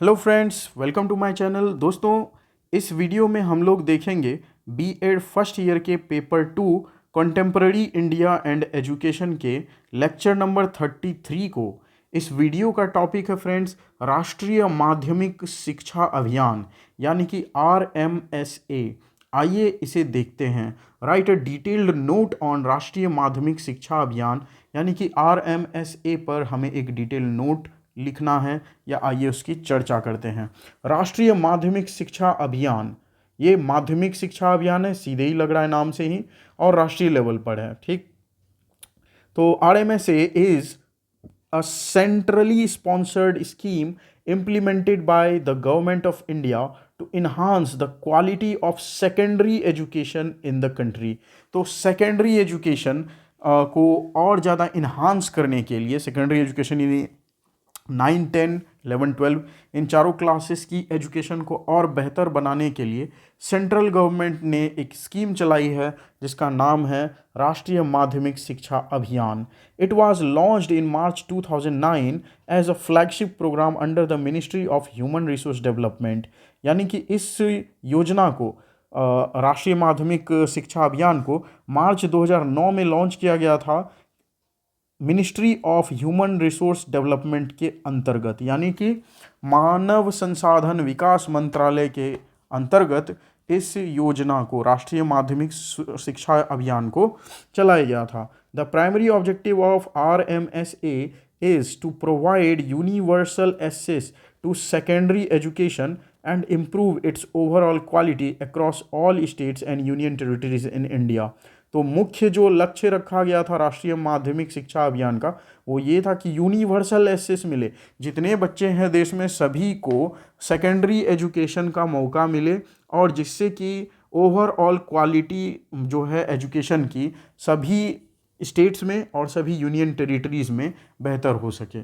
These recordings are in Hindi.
Hello friends, welcome to my channel. दोस्तों, इस वीडियो में हम लोग देखेंगे बीएड फर्स्ट ईयर के paper 2 contemporary India and education के लेक्चर नंबर 33 को। इस वीडियो का टॉपिक है फ्रेंड्स, राष्ट्रीय माध्यमिक शिक्षा अभियान यानी कि RMSA। आइए इसे देखते हैं। Right a detailed note on राष्ट्रीय माध्यमिक शिक्षा अभियान यानी कि RMSA पर हमें एक डिटेल नोट लिखना है, या आइए उसकी चर्चा करते हैं। राष्ट्रीय माध्यमिक शिक्षा अभियान, ये माध्यमिक शिक्षा अभियान है, सीधे ही लग रहा है नाम से ही, और राष्ट्रीय लेवल पर है। ठीक, तो RMSA is a centrally sponsored scheme implemented by the government of India to enhance the quality of secondary education in the country। तो सेकेंडरी एजुकेशन को और ज़्यादा इन्हांस करने के लिए, सेकेंडरी एजुकेशन यानी 9, 10, 11, 12 इन चारों क्लासेस की एजुकेशन को और बेहतर बनाने के लिए सेंट्रल गवर्नमेंट ने एक स्कीम चलाई है जिसका नाम है राष्ट्रीय माध्यमिक शिक्षा अभियान। It was launched in March 2009 as a flagship programme under the ministry of human resource development. यानी कि इस योजना को, राष्ट्रीय माध्यमिक शिक्षा अभियान को मार्च 2009 में लॉन्च किया गया था ministry of human resource development के अंतर्गत, यानी कि मानव संसाधन विकास मंत्रालय के अंतर्गत इस योजना को, राष्ट्रीय माध्यमिक शिक्षा अभियान को चलाया गया था। The primary objective of RMSA is to provide universal access to secondary education and improve its overall quality across all states and union territories in India. तो मुख्य जो लक्ष्य रखा गया था राष्ट्रीय माध्यमिक शिक्षा अभियान का, वो ये था कि यूनिवर्सल एक्सेस मिले, जितने बच्चे हैं देश में सभी को सेकेंडरी एजुकेशन का मौका मिले, और जिससे कि ओवरऑल क्वालिटी जो है एजुकेशन की सभी स्टेट्स में और सभी यूनियन टेरिटरीज में बेहतर हो सके।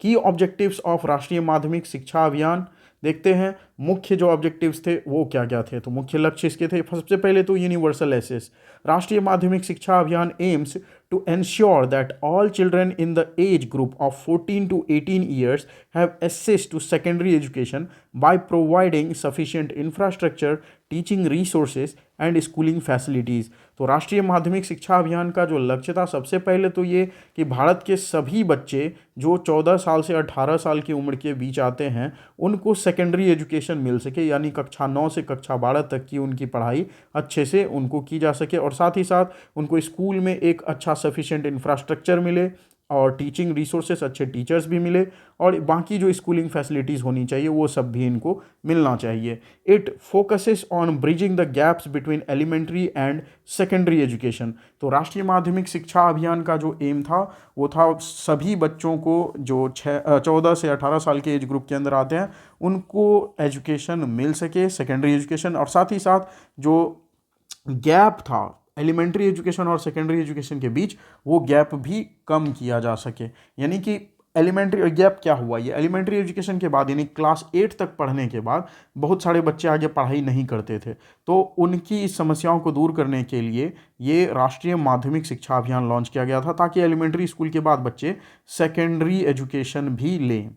की ऑब्जेक्टिव्स ऑफ राष्ट्रीय माध्यमिक शिक्षा अभियान देखते हैं। मुख्य जो ऑब्जेक्टिव्स थे वो क्या क्या थे, तो मुख्य लक्ष्य इसके थे। सबसे पहले तो यूनिवर्सल एक्सेस। राष्ट्रीय माध्यमिक शिक्षा अभियान AIIMS to ensure that all children in the age group of 14 to 18 years have access to secondary education by providing sufficient infrastructure, teaching resources and schooling facilities। तो राष्ट्रीय माध्यमिक शिक्षा अभियान का जो लक्ष्य था, सबसे पहले तो ये कि भारत के सभी बच्चे जो 14 साल से 18 साल की उम्र के बीच आते हैं उनको सेकेंडरी एजुकेशन मिल सके, यानी कक्षा 9 से कक्षा 12 तक की उनकी पढ़ाई अच्छे से उनको की जा सके, और साथ ही साथ उनको स्कूल में एक अच्छा सफिशिएंट इंफ्रास्ट्रक्चर मिले और टीचिंग रिसोर्सेस, अच्छे टीचर्स भी मिले, और बाकी जो स्कूलिंग फैसिलिटीज़ होनी चाहिए वो सब भी इनको मिलना चाहिए। It focuses on bridging the gaps between elementary and secondary education. तो राष्ट्रीय माध्यमिक शिक्षा अभियान का जो एम था वो था सभी बच्चों को जो 14 से 18 साल के एज ग्रुप के अंदर आते हैं उनको एजुकेशन मिल सके, सेकेंडरी एजुकेशन, और साथ ही साथ जो गैप था एलिमेंट्री एजुकेशन और सेकेंडरी एजुकेशन के बीच, वो गैप भी कम किया जा सके। यानी कि एलिमेंट्री गैप क्या हुआ, ये एलिमेंट्री एजुकेशन के बाद यानी क्लास 8 तक पढ़ने के बाद बहुत सारे बच्चे आगे पढ़ाई नहीं करते थे, तो उनकी इस समस्याओं को दूर करने के लिए ये राष्ट्रीय माध्यमिक शिक्षा अभियान लॉन्च किया गया था, ताकि एलिमेंट्री स्कूल के बाद बच्चे सेकेंडरी एजुकेशन भी लें।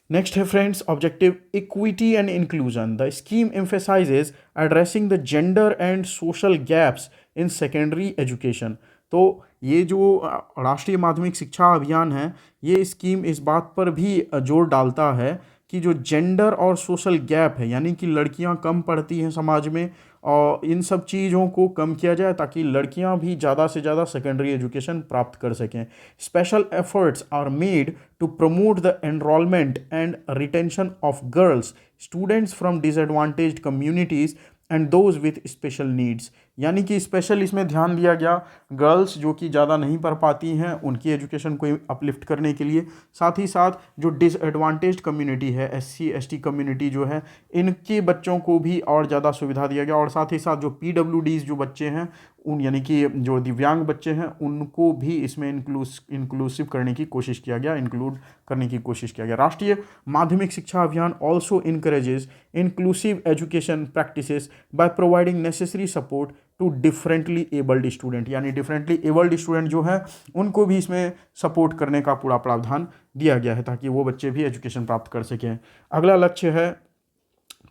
नेक्स्ट है friends objective equity and inclusion. The scheme emphasises addressing the gender and social gaps in secondary education. तो ये जो राष्ट्रीय माध्यमिक शिक्षा अभियान है, ये स्कीम इस बात पर भी जोर डालता है कि जो जेंडर और सोशल गैप है, यानी कि लड़कियां कम पढ़ती हैं समाज में, और इन सब चीज़ों को कम किया जाए ताकि लड़कियां भी ज़्यादा से ज़्यादा सेकेंडरी एजुकेशन प्राप्त कर सकें। Special efforts are made to promote the enrolment and retention of girls students from disadvantaged communities and those with special needs. यानी कि स्पेशल इसमें ध्यान दिया गया गर्ल्स जो कि ज़्यादा नहीं पढ़ पाती हैं उनकी एजुकेशन को अपलिफ्ट करने के लिए, साथ ही साथ जो डिसएडवांटेज्ड कम्युनिटी है, SC ST कम्युनिटी जो है, इनके बच्चों को भी और ज़्यादा सुविधा दिया गया, और साथ ही साथ जो PWDs जो बच्चे हैं उन, यानी कि जो दिव्यांग बच्चे हैं, उनको भी इसमें इंक्लूसिव करने की कोशिश किया गया, इंक्लूड करने की कोशिश किया गया। राष्ट्रीय माध्यमिक शिक्षा Abhiyan also encourages inclusive education practices by providing necessary support to differently abled student, यानी डिफरेंटली एबल्ड स्टूडेंट जो है उनको भी इसमें सपोर्ट करने का पूरा प्रावधान दिया गया है ताकि वो बच्चे भी एजुकेशन प्राप्त कर सकें। अगला लक्ष्य है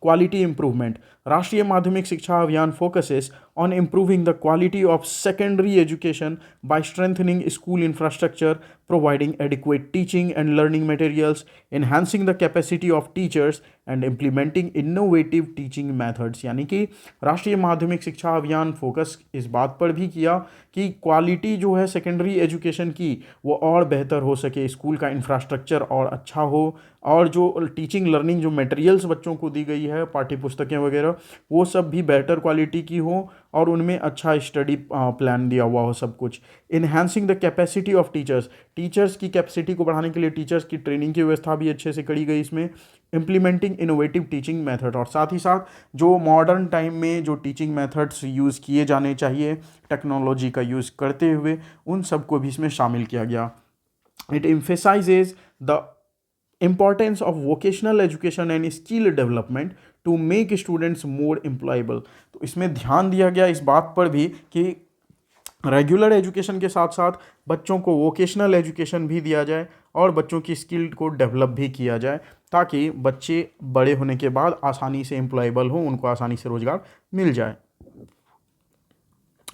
क्वालिटी इंप्रूवमेंट। राष्ट्रीय माध्यमिक शिक्षा अभियान focuses on improving the quality of secondary education by strengthening school infrastructure, providing adequate teaching and learning materials, enhancing the capacity of teachers and implementing innovative teaching methods। यानी कि राष्ट्रीय माध्यमिक शिक्षा अभियान फोकस इस बात पर भी किया कि क्वालिटी जो है सेकेंडरी एजुकेशन की वो और बेहतर हो सके, स्कूल का इंफ्रास्ट्रक्चर और अच्छा हो, और जो टीचिंग लर्निंग जो मटेरियल्स बच्चों को दी गई है, पाठ्य पुस्तकें वगैरह, वो सब भी बेटर क्वालिटी की हो और उनमें अच्छा स्टडी प्लान दिया हुआ हो सब कुछ। Enhancing the capacity of teachers, teachers की कैपेसिटी को बढ़ाने के लिए टीचर्स की ट्रेनिंग की व्यवस्था भी अच्छे से करी गई इसमें। इम्प्लीमेंटिंग इनोवेटिव टीचिंग मेथड, और साथ ही साथ जो मॉडर्न टाइम में जो टीचिंग मेथड्स यूज़ किए जाने चाहिए टेक्नोलॉजी का यूज़ करते हुए, उन सबको भी इसमें शामिल किया गया। It emphasizes the importance of vocational education and skill development to make students more employable। तो इसमें ध्यान दिया गया इस बात पर भी कि रेगुलर एजुकेशन के साथ साथ बच्चों को वोकेशनल एजुकेशन भी दिया जाए और बच्चों की स्किल को डेवलप भी किया जाए ताकि बच्चे बड़े होने के बाद आसानी से एम्प्लॉयबल हों, उनको आसानी से रोजगार मिल जाए।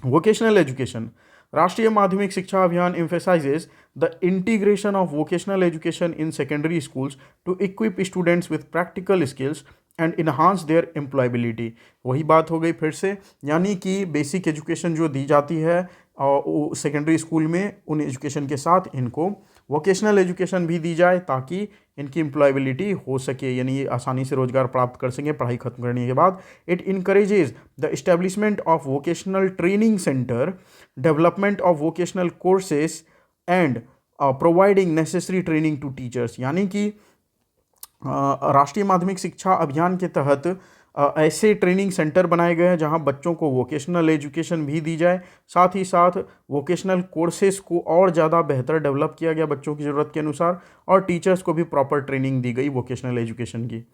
वोकेशनल एजुकेशन, राष्ट्रीय माध्यमिक शिक्षा अभियान emphasizes the integration of vocational education in secondary schools to equip students with practical skills and enhance their employability। वही बात हो गई फिर से, यानी कि बेसिक एजुकेशन जो दी जाती है सेकेंडरी स्कूल में, उन एजुकेशन के साथ इनको वोकेशनल एजुकेशन भी दी जाए ताकि इनकी एम्प्लॉयबिलिटी हो सके, यानी ये आसानी से रोजगार प्राप्त कर सकें पढ़ाई खत्म करने के बाद। It encourages the establishment of vocational training centre, development of vocational courses and providing necessary training to teachers. यानी कि राष्ट्रीय माध्यमिक शिक्षा अभियान के तहत ऐसे ट्रेनिंग सेंटर बनाए गए हैं जहां बच्चों को वोकेशनल एजुकेशन भी दी जाए, साथ ही साथ वोकेशनल कोर्सेज को और ज़्यादा बेहतर डेवलप किया गया बच्चों की ज़रूरत के अनुसार, और टीचर्स को भी प्रॉपर ट्रेनिंग दी गई वोकेशनल एजुकेशन की।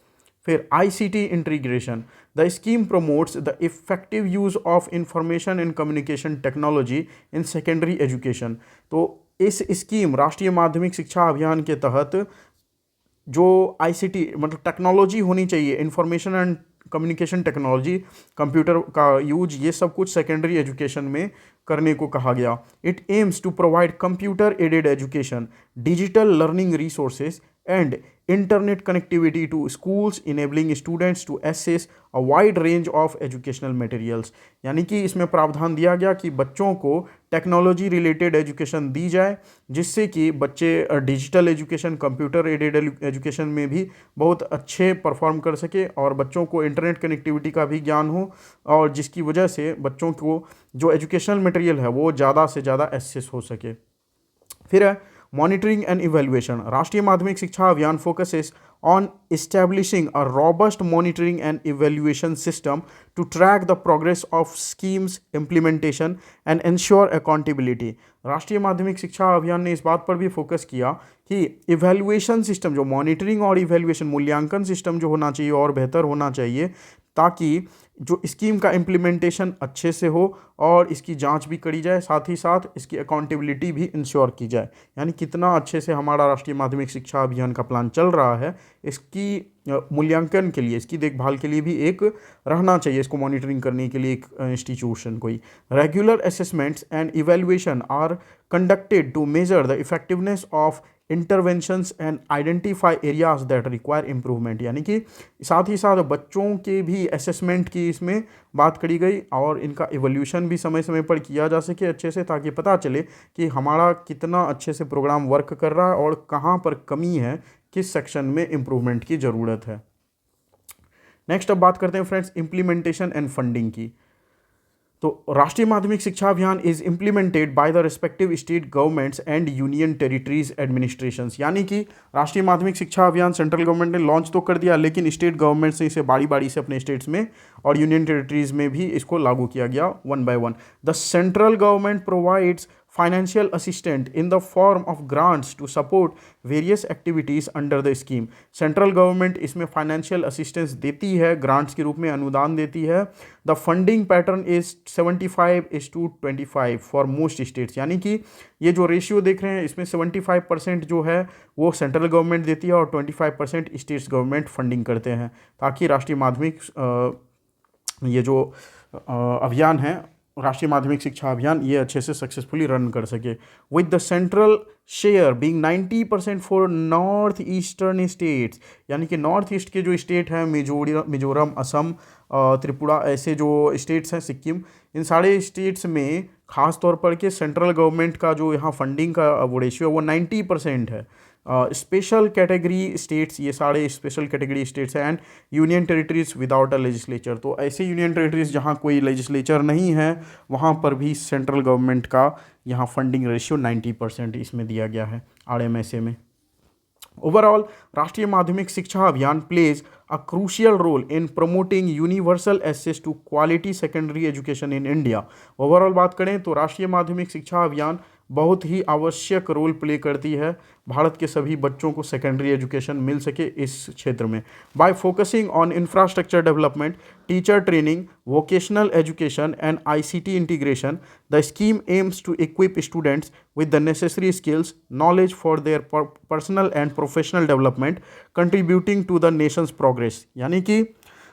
फिर ICT integration, the scheme promotes the effective use of information and communication technology in secondary education. तो इस स्कीम राष्ट्रीय माध्यमिक शिक्षा अभियान के तहत जो ICT मतलब टेक्नोलॉजी होनी चाहिए, information and communication technology, computer का यूज, ये सब कुछ सेकेंडरी एजुकेशन में करने को कहा गया। It aims to provide computer aided education, digital learning resources and internet connectivity to schools, enabling students to access a wide range of educational materials. यानी कि इसमें प्रावधान दिया गया कि बच्चों को टेक्नोलॉजी रिलेटेड एजुकेशन दी जाए, जिससे कि बच्चे digital education, computer aided education में भी बहुत अच्छे परफॉर्म कर सके और बच्चों को इंटरनेट कनेक्टिविटी का भी ज्ञान हो, और जिसकी वजह से बच्चों को जो एजुकेशनल मटेरियल है वो ज़्यादा से ज़्यादा एक्सेस हो सके। फिर है मॉनिटरिंग एंड इवेल्युएशन, राष्ट्रीय माध्यमिक शिक्षा अभियान focuses on establishing a robust monitoring and evaluation system to track the progress of schemes implementation and ensure accountability। राष्ट्रीय माध्यमिक शिक्षा अभियान ने इस बात पर भी फोकस किया कि इवैल्यूएशन सिस्टम, जो मॉनिटरिंग और इवैल्यूएशन मूल्यांकन सिस्टम जो होना चाहिए और बेहतर होना चाहिए, ताकि जो स्कीम का इम्प्लीमेंटेशन अच्छे से हो और इसकी जांच भी करी जाए, साथ ही साथ इसकी अकाउंटेबिलिटी भी इंश्योर की जाए। यानी कितना अच्छे से हमारा राष्ट्रीय माध्यमिक शिक्षा अभियान का प्लान चल रहा है, इसकी मूल्यांकन के लिए, इसकी देखभाल के लिए भी एक रहना चाहिए, इसको मॉनिटरिंग करने के लिए एक इंस्टीट्यूशन कोई। Regular assessments and evaluation are conducted to measure the effectiveness of interventions and identify areas that require improvement. यानी कि साथ ही साथ बच्चों के भी असेसमेंट की इसमें बात करी गई और इनका इवोल्यूशन भी समय समय पर किया जा सके अच्छे से, ताकि पता चले कि हमारा कितना अच्छे से प्रोग्राम वर्क कर रहा है और कहाँ पर कमी है, किस सेक्शन में इम्प्रूवमेंट की ज़रूरत है। नेक्स्ट अब बात करते हैं फ्रेंड्स इम्प्लीमेंटेशन एंड फंडिंग की। तो राष्ट्रीय माध्यमिक शिक्षा अभियान is implemented by the respective state governments and union territories administrations. यानी कि राष्ट्रीय माध्यमिक शिक्षा अभियान सेंट्रल गवर्नमेंट ने लॉन्च तो कर दिया, लेकिन स्टेट गवर्नमेंट्स ने इसे बारी बारी से अपने स्टेट्स में और यूनियन टेरिटरीज में भी इसको लागू किया गया one by one. The central government provides financial assistance in the form of grants to support various activities under the scheme. Central government इसमें फाइनेंशियल असिस्टेंस देती है, ग्रांट्स के रूप में अनुदान देती है. The funding pattern is 75:25 for most states, यानी कि ये जो रेशियो देख रहे हैं इसमें 75% जो है वो सेंट्रल गवर्नमेंट देती है और 25% स्टेट्स गवर्नमेंट फंडिंग करते हैं, ताकि राष्ट्रीय माध्यमिक ये जो अभियान है, राष्ट्रीय माध्यमिक शिक्षा अभियान, ये अच्छे से सक्सेसफुली रन कर सके. With the central share being 90% for north eastern states, यानी कि नॉर्थ ईस्ट के जो स्टेट हैं, मिजोरम, असम, त्रिपुरा, ऐसे जो स्टेट्स हैं, सिक्किम, इन सारे स्टेट्स में खास तौर पर के सेंट्रल गवर्नमेंट का जो यहाँ फंडिंग का वो रेशियो है वो 90% है. स्पेशल कैटेगरी स्टेट्स, ये सारे स्पेशल कैटेगरी स्टेट्स हैं, and union territories without a legislature, तो ऐसे यूनियन टेरिटरीज जहाँ कोई लेजिस्लेचर नहीं है वहाँ पर भी सेंट्रल गवर्नमेंट का यहाँ फंडिंग रेशियो 90% इसमें दिया गया है RMSA में. ओवरऑल राष्ट्रीय माध्यमिक शिक्षा Abhiyan plays a crucial role in promoting universal access to quality secondary education in India. Overall बात करें तो राष्ट्रीय माध्यमिक शिक्षा अभियान बहुत ही आवश्यक रोल प्ले करती है भारत के सभी बच्चों को सेकेंडरी एजुकेशन मिल सके इस क्षेत्र में. By focusing on infrastructure development, teacher training, vocational education and ICT integration, the scheme aims to equip students with the necessary skills, knowledge for their personal and professional development, contributing to the nation's progress. यानी कि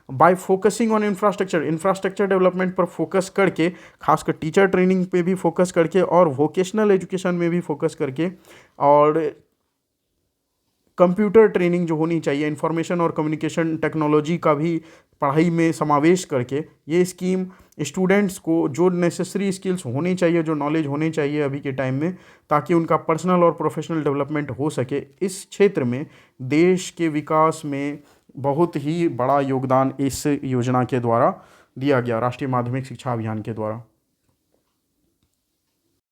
bye focusing on infrastructure development पर फोकस करके, खासकर टीचर ट्रेनिंग पे भी फोकस करके और वोकेशनल एजुकेशन में भी फोकस करके, और कंप्यूटर ट्रेनिंग जो होनी चाहिए, इंफॉर्मेशन और कम्युनिकेशन टेक्नोलॉजी का भी पढ़ाई में समावेश करके, ये स्कीम स्टूडेंट्स को जो नेसेसरी स्किल्स होनी चाहिए, जो नॉलेज होनी चाहिए अभी के टाइम में, ताकि उनका पर्सनल और प्रोफेशनल डेवलपमेंट हो सके, इस क्षेत्र में देश के विकास में बहुत ही बड़ा योगदान इस योजना के द्वारा दिया गया, राष्ट्रीय माध्यमिक शिक्षा अभियान के द्वारा.